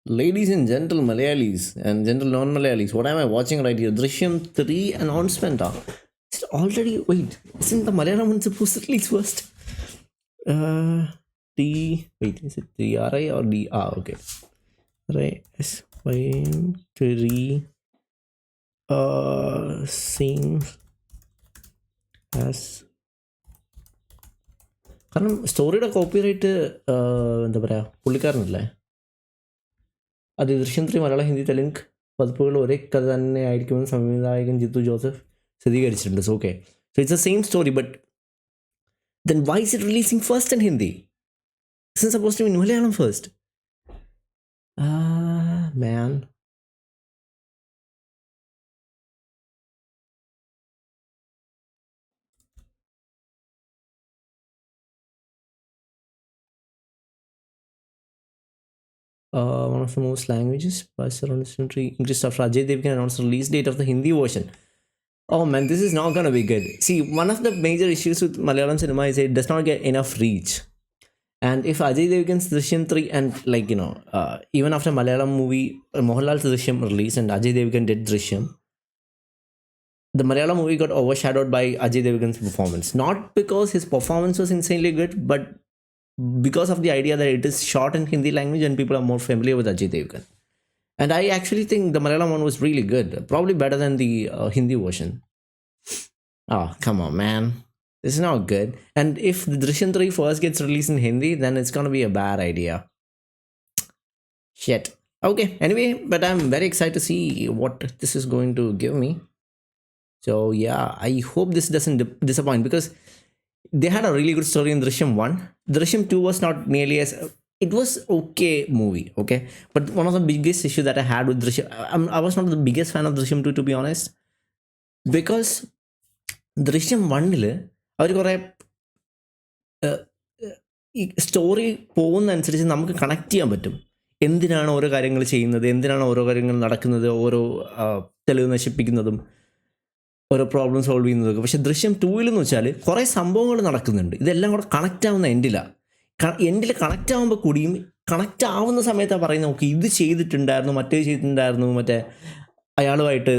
Ladies and gentle Malayalis and gentle non-Malayalis, what am I watching right here? Drishyam 3 announcement. It's already, wait, isn't the Malayalam one supposed to release first? Is it DRI or D? Okay. Right, S-Y-3 sing as കാരണം സ്റ്റോറിയുടെ copyright എന്താ പറയുക പുള്ളിക്കാരനല്ലേ അത് ദൃശ്യം 3 മലയാളം ഹിന്ദി തെലുങ്ക് പതിപ്പുകൾ ഒരേ കഥ തന്നെ ആയിരിക്കുമെന്ന് സംവിധായകൻ ജിത്തു ജോസഫ് സ്ഥിരീകരിച്ചിട്ടുണ്ട്. So okay, so it's A same story, but then why is it releasing first in Hindi? Isn't supposed to be in Malayalam first? Man. One of the most languages by Saran English after Ajay Devgn announced the release date of the Hindi version. Oh man, this is not gonna be good. See, one of the major issues with Malayalam cinema is it does not get enough reach. And if Ajay Devgn's Drishyam 3 and even after Malayalam movie Mohanlal's Drishyam release and Ajay Devgn did Drishyam, the Malayalam movie got overshadowed by Ajay Devgn's performance. Not because his performance was insanely good, but because of the idea that it is shot in Hindi language and people are more familiar with Ajay Devgn. And I actually think the Malayalam one was really good. Probably better than the Hindi version. Oh, come on, man. This is not good. And if the Drishyam 3 first gets released in Hindi, then it's going to be a bad idea. Shit. Okay, anyway, but I'm very excited to see what this is going to give me. So yeah, I hope this doesn't disappoint, because they had a really good story in Drishyam 1. Drishyam 2 was not nearly as... It was okay movie, okay? But one of the biggest issues that I had with Drishyam... I was not the biggest fan of Drishyam 2, to be honest. Because Drishyam 1-ൽ അവർ കുറേ ഈ story പോകുന്നതനുസരിച്ച് നമുക്ക് connect ചെയ്യാൻ പറ്റും. എന്തിനാണ് ഓരോ കാര്യങ്ങൾ ചെയ്യുന്നത്, എന്തിനാണ് ഓരോ കാര്യങ്ങൾ നടക്കുന്നത്, ഓരോ തെളിവ് നശിപ്പിക്കുന്നതും ഓരോ പ്രോബ്ലം സോൾവ് ചെയ്യുന്നതൊക്കെ. പക്ഷേ ദൃശ്യം 2-ലെന്ന് വെച്ചാൽ കുറേ സംഭവങ്ങൾ നടക്കുന്നുണ്ട്. ഇതെല്ലാം കൂടെ കണക്റ്റ് ആവുന്ന എൻഡിൽ കണക്റ്റ് ആകുമ്പോൾ കൂടിയും കണക്റ്റ് ആവുന്ന സമയത്താണ് പറയുന്നത് ഓക്കെ ഇത് ചെയ്തിട്ടുണ്ടായിരുന്നു, മറ്റേ ചെയ്തിട്ടുണ്ടായിരുന്നു, മറ്റേ അയാളുമായിട്ട്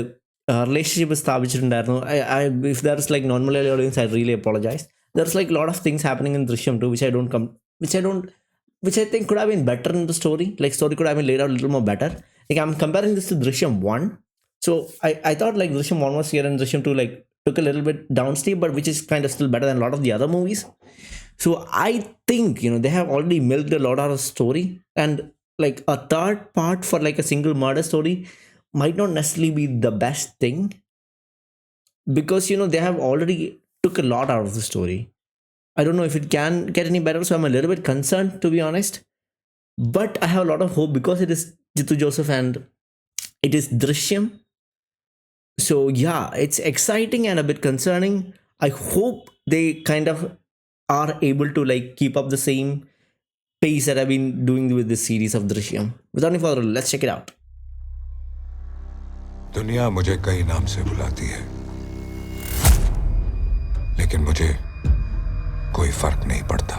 റിലേഷൻഷിപ്പ് സ്ഥാപിച്ചിട്ടുണ്ടായിരുന്നു. If there is like normal audience I really apologise. There is like lot of things happening in Drishyam 2 which I think could have been better in the story. Like story could have been laid out a little more better. Like I'm comparing this to Drishyam 1. So I thought like Drishyam 1 was here and Drishyam 2 like took a little bit downstream, but which is kind of still better than a lot of the other movies. So I think, they have already milked a lot out of the story, and like a third part for like a single murder story might not necessarily be the best thing, because they have already took a lot out of the story. I don't know if it can get any better, so I'm a little bit concerned, to be honest. But I have a lot of hope because it is Jittu Joseph and it is Drishyam. So yeah, it's exciting and a bit concerning. I hope they kind of are able to like keep up the same pace that I've been doing with this series of Drishyam. Without any further ado, let's check it out. दुनिया मुझे कई नाम से बुलाती है, लेकिन मुझे कोई फर्क नहीं पड़ता,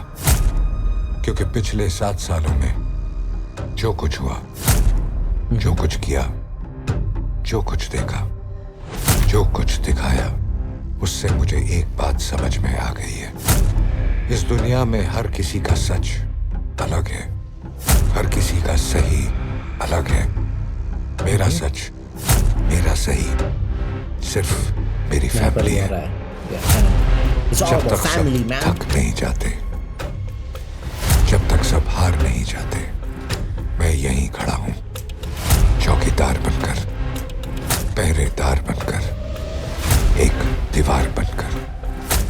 क्योंकि पिछले 7 सालों में जो कुछ हुआ, जो कुछ किया, जो कुछ देखा, जो कुछ दिखाया, उससे मुझे एक बात समझ में आ गई है. इस दुनिया में हर किसी का सच अलग है, हर किसी का सही अलग है. मेरा सच, मेरा सही सिर्फ मेरी फैमिली है. जब तक सब थक नहीं जाते, जब तक सब हार नहीं जाते, मैं यहीं खड़ा हूं, चौकीदार बनकर, पहरेदार बनकर, एक दीवार बनकर,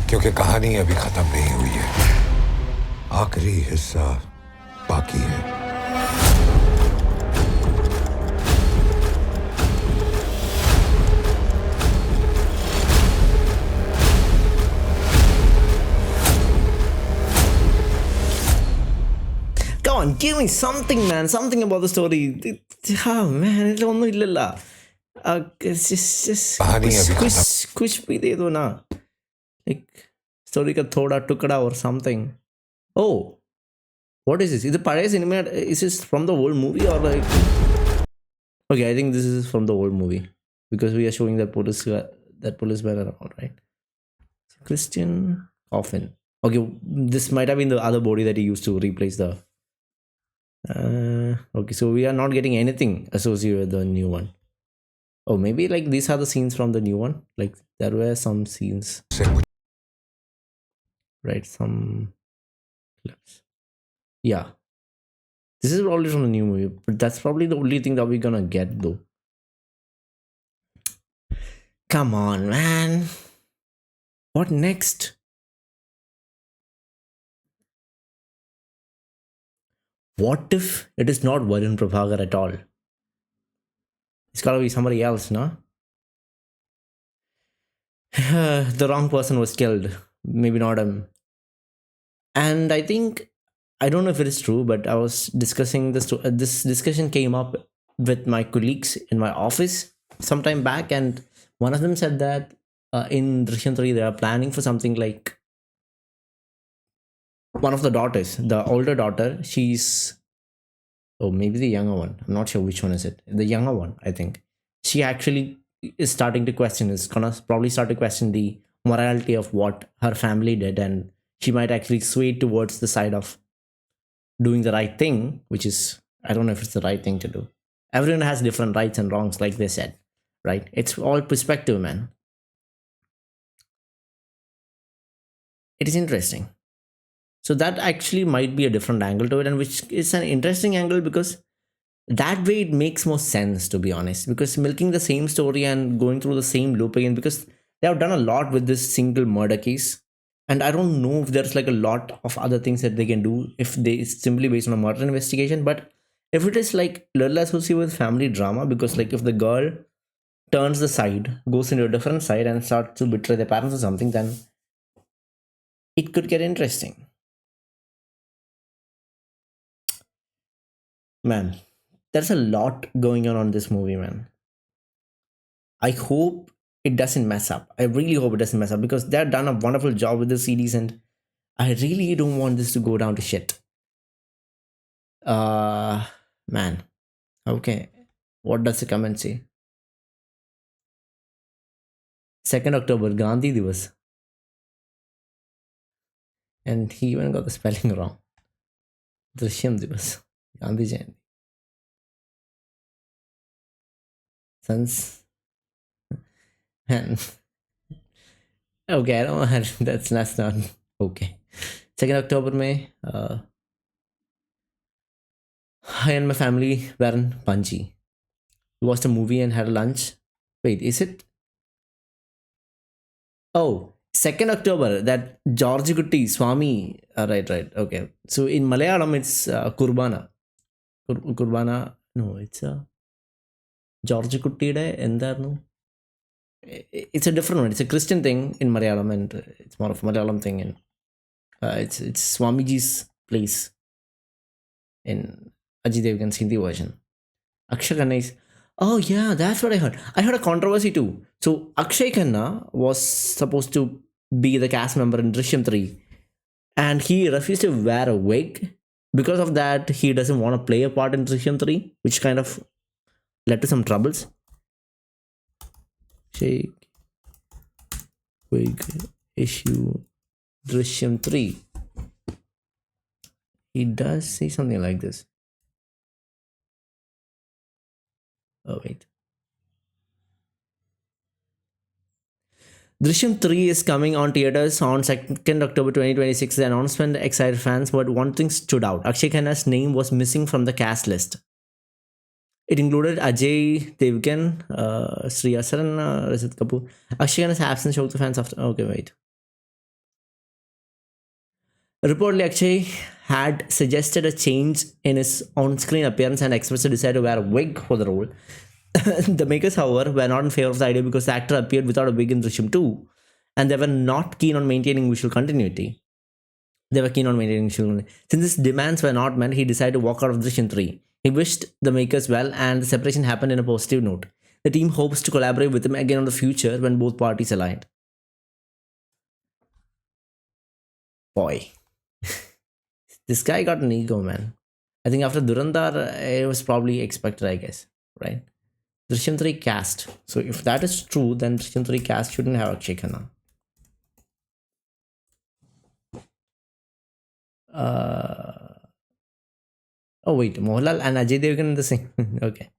क्योंकि कहानी अभी खत्म नहीं हुई है, आखिरी हिस्सा बाकी है. Come on, give me something, man. Something about the story. Oh man, it's only lilla. कुछ भी दे दो ना. Like story का थोड़ा टुकड़ा or something. Oh, What is this? Is the Pare cinema? Is this from the old movie or like? Okay, I think this is from the old movie because we are showing that policeman around, right? Christian coffin. Okay, this might have been the other body that he used to replace the. Okay, so we are not getting anything associated with the new one. Oh, maybe like these are the scenes from the new one. Like there were some scenes, से मुझे right? Some clips. Yeah, this is probably from the new movie, but that's probably the only thing that we're gonna get though. Come on, man. What next? What if it is not Varun Prabhakar at all? It's gotta be somebody else, no? The wrong person was killed. Maybe not him. And I think, I don't know if it is true, but I was discussing this. This discussion came up with my colleagues in my office sometime back, and one of them said that in Drishyam 3 they are planning for something like one of the daughters, the older daughter, she's, oh, maybe the younger one. I'm not sure which one is it. The younger one, I think. She actually is starting to question, is gonna probably start to question the morality of what her family did, and she might actually sway towards the side of doing the right thing, which is, I don't know if it's the right thing to do. Everyone has different rights and wrongs, like they said, right? It's all perspective, man. It is interesting. So that actually might be a different angle to it, and which is an interesting angle because that way it makes more sense, to be honest, because milking the same story and going through the same loop again, because they have done a lot with this single murder case, and I don't know if there's like a lot of other things that they can do if they it's simply based on a murder investigation. But if it is like little associated with family drama, because like if the girl turns the side, goes into a different side and starts to betray their parents or something, then it could get interesting. Man, there's a lot going on this movie, man. I hope it doesn't mess up. I really hope it doesn't mess up because they've done a wonderful job with the series, and I really don't want this to go down to shit. Man. Okay. What does the comment say? 2nd October, Gandhi Divas. And he even got the spelling wrong. Drishyam Divas. Gandhi Jayanti. Sons. And okay, I don't know. That's not okay. 2nd October May. I and my family were in Panji. We watched a movie and had a lunch. Wait, is it? Oh, 2nd October, that George Gutti, Swami. Right. Okay. So in Malayalam, it's Kurbana. Kurbana. No, it's George Guttide. Endarnu. It's a different one. It's a Christian thing in Malayalam, and it's more of a Malayalam thing. And it's Swamiji's place in Ajay Devgn's Hindi version. Akshay Khanna is. Oh yeah, that's what I heard. I heard a controversy too. So Akshay Khanna was supposed to be the cast member in Drishyam 3, and he refused to wear a wig. Because of that, he doesn't want to play a part in Drishyam 3, which kind of led to some troubles. Shake wig issue Drishyam 3. He does say something like this. Oh, wait. Drishyam 3 is coming on theaters on 2nd October 2026. The announcement excited fans, but one thing stood out. Akshay Khanna's name was missing from the cast list. It included Ajay, Devgn, Shriya, Saran, Tabu. Akshay Khanna's absence shocked the fans after. Okay, wait. Reportedly, Akshay had suggested a change in his on-screen appearance and expressed a desire to wear a wig for the role. The makers, however, were not in favor of the idea because the actor appeared without a wig in Drishyam 2, and they were not keen on maintaining visual continuity. Since his demands were not met, he decided to walk out of Drishyam 3. He wished the makers well, and the separation happened in a positive note. The team hopes to collaborate with him again in the future when both parties align. Boy. this guy got an ego, man. I think after Durandar, it was probably expected, I guess, right? Drishyam 3 cast. So if that is true, then Drishyam 3 cast shouldn't have Akshay Khanna. Oh wait, Mohanlal and Ajay Devgn in the same. Okay,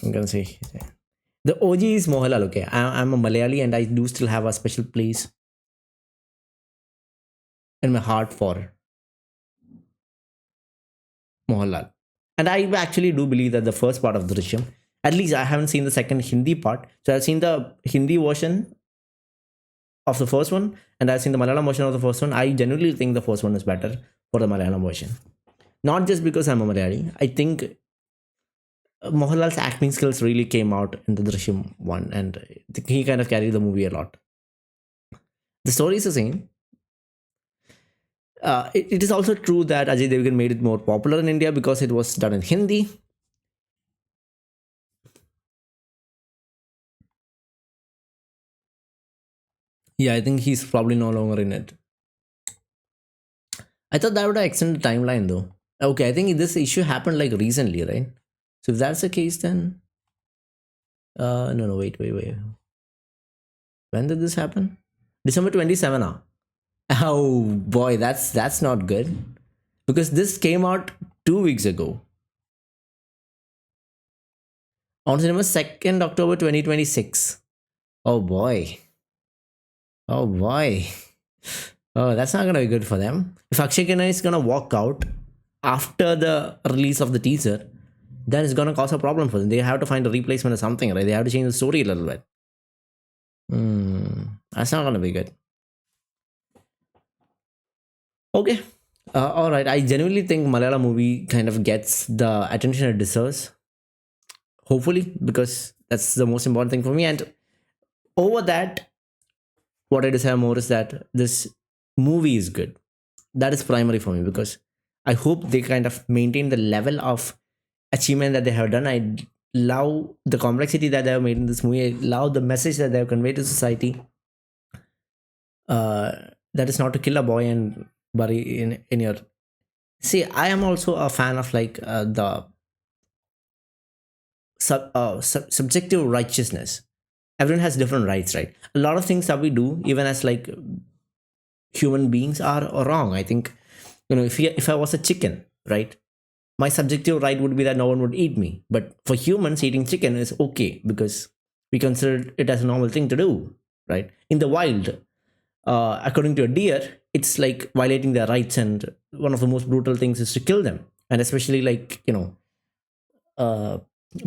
I'm gonna say the OG is Mohanlal. Okay, I'm a Malayali and I do still have a special place in my heart for Mohanlal. And I actually do believe that the first part of Drishyam, at least I haven't seen the second Hindi part. So I've seen the Hindi version of the first one and I've seen the Malayalam version of the first one. I genuinely think the first one is better for the Malayalam version. Not just because I'm a Malayali. I think Mohanlal's acting skills really came out in the Drishyam one and he kind of carried the movie a lot. The story is the same. It is also true that Ajay Devgn made it more popular in India because it was done in Hindi. Yeah, I think he's probably no longer in it. I thought that would have extended the timeline though. Okay, I think this issue happened like recently, right? So if that's the case, then no, wait. When did this happen? December 27. Oh boy, that's not good. Because this came out 2 weeks ago. On cinema 2nd October 2026. Oh boy. Oh, that's not gonna be good for them. If Akshay Khanna is gonna walk out after the release of the teaser, then it's gonna cause a problem for them. They have to find a replacement or something, right? They have to change the story a little bit. That's not gonna be good. Okay. All right. I genuinely think Malayalam movie kind of gets the attention it deserves. Hopefully, because that's the most important thing for me. And over that, what I desire more is that this movie is good. That is primary for me because I hope they kind of maintain the level of achievement that they have done. I love the complexity that they have made in this movie. I love the message that they have conveyed to society. That is not to kill a boy and bury in your. See, I am also a fan of like the subjective righteousness. Everyone has different rights, right? A lot of things that we do, even as like human beings, are wrong. I think, if I was a chicken, right, my subjective right would be that no one would eat me. But for humans, eating chicken is okay because we consider it as a normal thing to do, right? In the wild, according to a deer, it's like violating their rights, and one of the most brutal things is to kill them, and especially like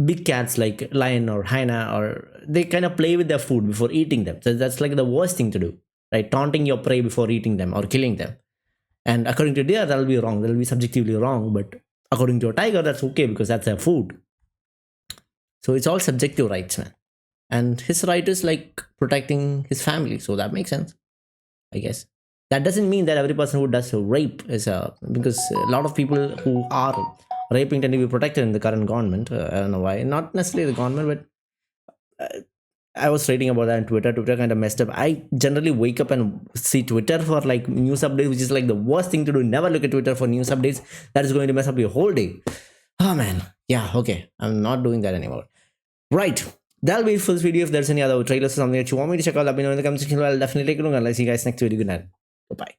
big cats like lion or hyena, or they kind of play with their food before eating them. So that's like the worst thing to do, right? Taunting your prey before eating them or killing them. And according to deer, that'll be wrong. That'll be subjectively wrong. But according to a tiger, that's okay because that's their food. So it's all subjective rights, man. And his right is like protecting his family. So that makes sense, I guess. That doesn't mean that every person who does rape is because a lot of people who are raping tend to be protected in the current government. I don't know why. Not necessarily the government, but I was reading about that on Twitter. Twitter kind of messed up. I generally wake up and see Twitter for like news updates, which is like the worst thing to do. Never look at Twitter for news updates. That is going to mess up your whole day. Oh man. Yeah, okay. I'm not doing that anymore. Right. That'll be it for this video. If there's any other trailers or something that you want me to check out, let me know in the comment section. I'll definitely take a look. And I'll see you guys next video. Good night. Bye-bye.